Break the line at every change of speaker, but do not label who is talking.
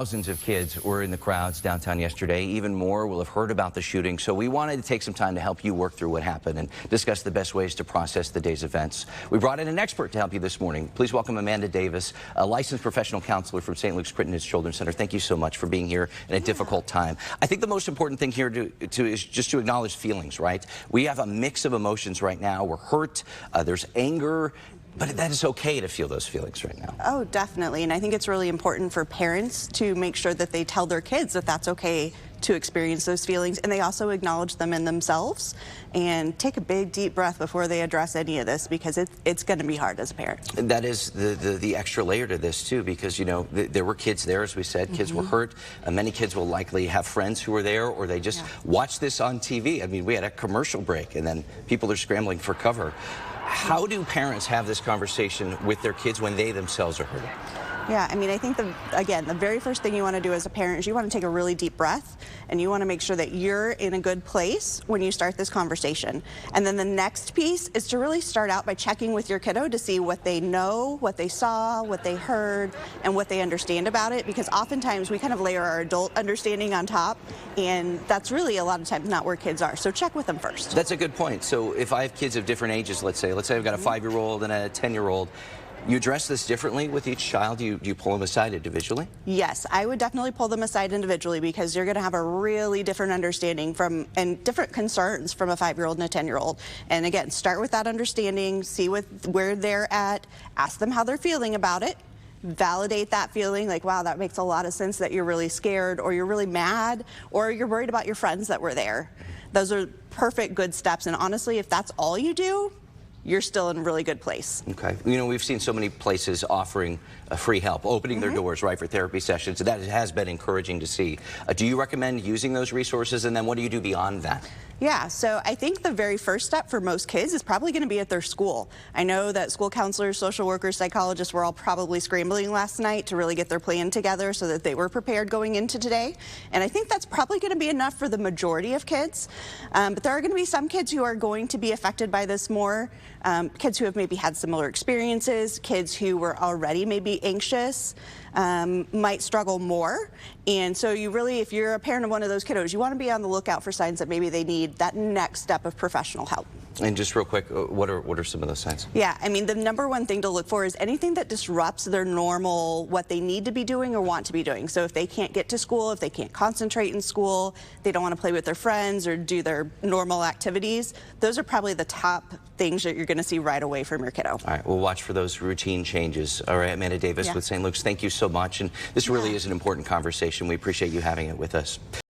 Thousands of kids were in the crowds downtown yesterday. Even more will have heard about the shooting. So we wanted to take some time to help you work through what happened and discuss the best ways to process the day's events. We brought in an expert to help you this morning. Please welcome Amanda Davis, a licensed professional counselor from St. Luke's Crittenden's Children's Center. Thank you so much for being here in a difficult time. I think the most important thing here is just to acknowledge feelings, right? We have a mix of emotions right now. We're hurt, there's anger, but that is okay to feel those feelings right now.
Oh, definitely. And I think it's really important for parents to make sure that they tell their kids that that's okay to experience those feelings, and they also acknowledge them in themselves and take a big deep breath before they address any of this, because it's going to be hard as a parent.
And that is the extra layer to this too, because you know there were kids there, as we said. Kids were hurt. Many kids will likely have friends who were there, or they just watched this on TV. I mean, we had a commercial break and then people are scrambling for cover. How do parents have this conversation with their kids when they themselves are hurting?
Yeah, I mean, I think, again, the very first thing you want to do as a parent is you want to take a really deep breath, and you want to make sure that you're in a good place when you start this conversation. And then the next piece is to really start out by checking with your kiddo to see what they know, what they saw, what they heard, and what they understand about it, because oftentimes we kind of layer our adult understanding on top, and that's really a lot of times not where kids are. So check with them first.
That's a good point. So if I have kids of different ages, let's say I've got a 5-year-old and a 10-year-old, you address this differently with each child? Do you pull them aside individually?
Yes, I would definitely pull them aside individually, because you're going to have a really different understanding and different concerns from a 5-year-old and a 10-year-old. And again, start with that understanding, see where they're at, ask them how they're feeling about it, validate that feeling, like, wow, that makes a lot of sense that you're really scared, or you're really mad, or you're worried about your friends that were there. Those are perfect, good steps. And honestly, if that's all you do, you're still in a really good place.
Okay. You know, we've seen so many places offering free help, opening their doors, right, for therapy sessions. And that has been encouraging to see. Do you recommend using those resources? And then what do you do beyond that?
Yeah, so I think the very first step for most kids is probably going to be at their school. I know that school counselors, social workers, psychologists were all probably scrambling last night to really get their plan together so that they were prepared going into today. And I think that's probably going to be enough for the majority of kids. But there are going to be some kids who are going to be affected by this more. Kids who have maybe had similar experiences, kids who were already maybe anxious, might struggle more. And so you really, if you're a parent of one of those kiddos, you want to be on the lookout for signs that maybe they need that next step of professional help.
And just real quick, what are some of those signs?
Yeah, I mean, the number one thing to look for is anything that disrupts their normal, what they need to be doing or want to be doing. So if they can't get to school, if they can't concentrate in school, they don't want to play with their friends or do their normal activities, those are probably the top things that you're going to see right away from your kiddo.
All right, we'll watch for those routine changes. All right, Amanda Davis with St. Luke's, thank you so much. And this really is an important conversation. We appreciate you having it with us.